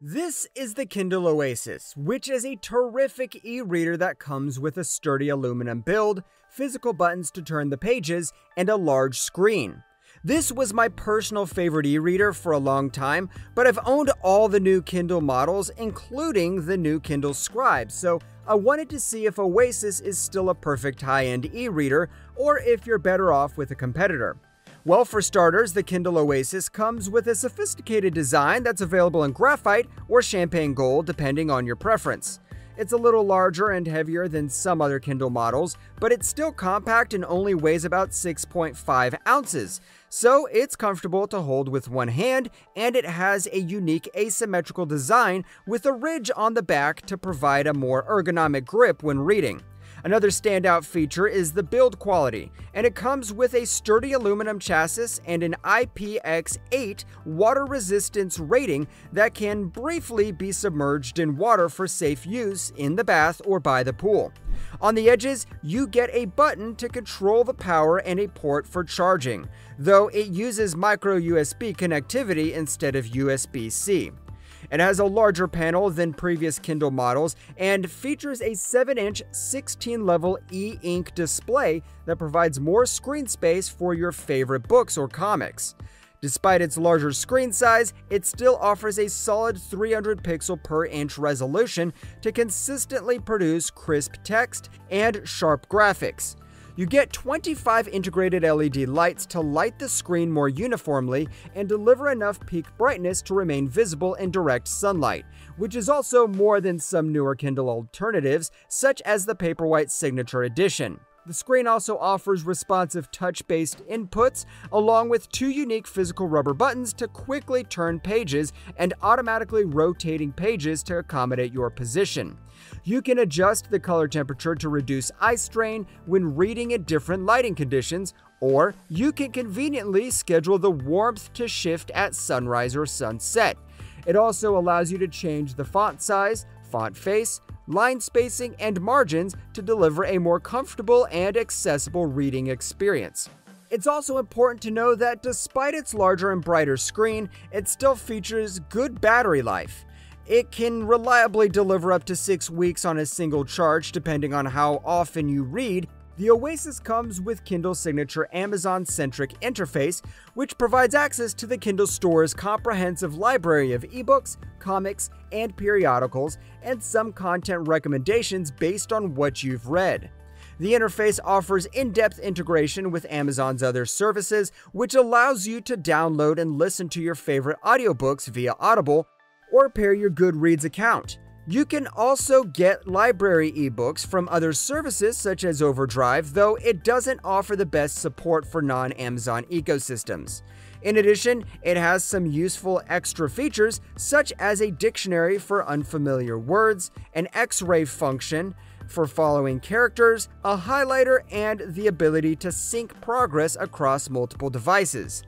This is the Kindle Oasis, which is a terrific e-reader that comes with a sturdy aluminum build, physical buttons to turn the pages, and a large screen. This was my personal favorite e-reader for a long time, but I've owned all the new Kindle models, including the new Kindle Scribe, so I wanted to see if Oasis is still a perfect high-end e-reader, or if you're better off with a competitor. Well, for starters, the Kindle Oasis comes with a sophisticated design that's available in graphite or champagne gold, depending on your preference. It's a little larger and heavier than some other Kindle models, but it's still compact and only weighs about 6.5 ounces, so it's comfortable to hold with one hand, and it has a unique asymmetrical design with a ridge on the back to provide a more ergonomic grip when reading. Another standout feature is the build quality, and it comes with a sturdy aluminum chassis and an IPX8 water resistance rating that can briefly be submerged in water for safe use in the bath or by the pool. On the edges, you get a button to control the power and a port for charging, though it uses micro USB connectivity instead of USB-C. It has a larger panel than previous Kindle models and features a 7-inch 16-level e-ink display that provides more screen space for your favorite books or comics. Despite its larger screen size, it still offers a solid 300 pixel per inch resolution to consistently produce crisp text and sharp graphics. You get 25 integrated LED lights to light the screen more uniformly and deliver enough peak brightness to remain visible in direct sunlight, which is also more than some newer Kindle alternatives, such as the Paperwhite Signature Edition. The screen also offers responsive touch-based inputs, along with two unique physical rubber buttons to quickly turn pages and automatically rotating pages to accommodate your position. You can adjust the color temperature to reduce eye strain when reading in different lighting conditions, or you can conveniently schedule the warmth to shift at sunrise or sunset. It also allows you to change the font size, font face, line spacing, and margins to deliver a more comfortable and accessible reading experience. It's also important to know that despite its larger and brighter screen, it still features good battery life. It can reliably deliver up to 6 weeks on a single charge depending on how often you read. The Oasis comes with Kindle Signature Amazon-centric interface, which provides access to the Kindle Store's comprehensive library of ebooks, comics, and periodicals, and some content recommendations based on what you've read. The interface offers in-depth integration with Amazon's other services, which allows you to download and listen to your favorite audiobooks via Audible, or pair your Goodreads account. You can also get library ebooks from other services such as Overdrive, though it doesn't offer the best support for non-Amazon ecosystems. In addition, it has some useful extra features such as a dictionary for unfamiliar words, an X-ray function for following characters, a highlighter, and the ability to sync progress across multiple devices.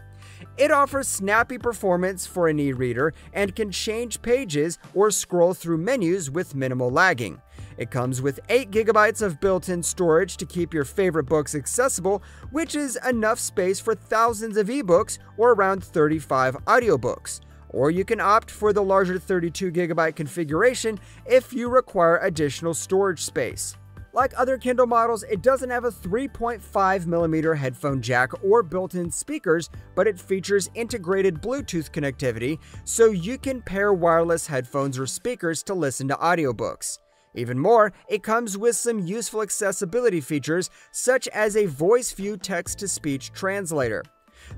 It offers snappy performance for an e-reader and can change pages or scroll through menus with minimal lagging. It comes with 8 GB of built-in storage to keep your favorite books accessible, which is enough space for thousands of ebooks or around 35 audiobooks. Or you can opt for the larger 32 GB configuration if you require additional storage space. Like other Kindle models, it doesn't have a 3.5mm headphone jack or built-in speakers, but it features integrated Bluetooth connectivity, so you can pair wireless headphones or speakers to listen to audiobooks. Even more, it comes with some useful accessibility features, such as a voice view text-to-speech translator.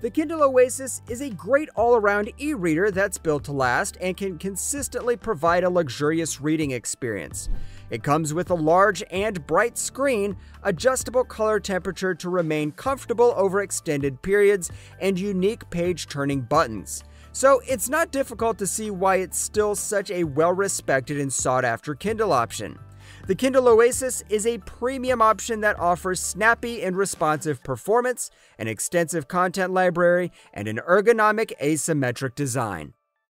The Kindle Oasis is a great all-around e-reader that's built to last and can consistently provide a luxurious reading experience. It comes with a large and bright screen, adjustable color temperature to remain comfortable over extended periods, and unique page-turning buttons. So it's not difficult to see why it's still such a well-respected and sought-after Kindle option. The Kindle Oasis is a premium option that offers snappy and responsive performance, an extensive content library, and an ergonomic asymmetric design.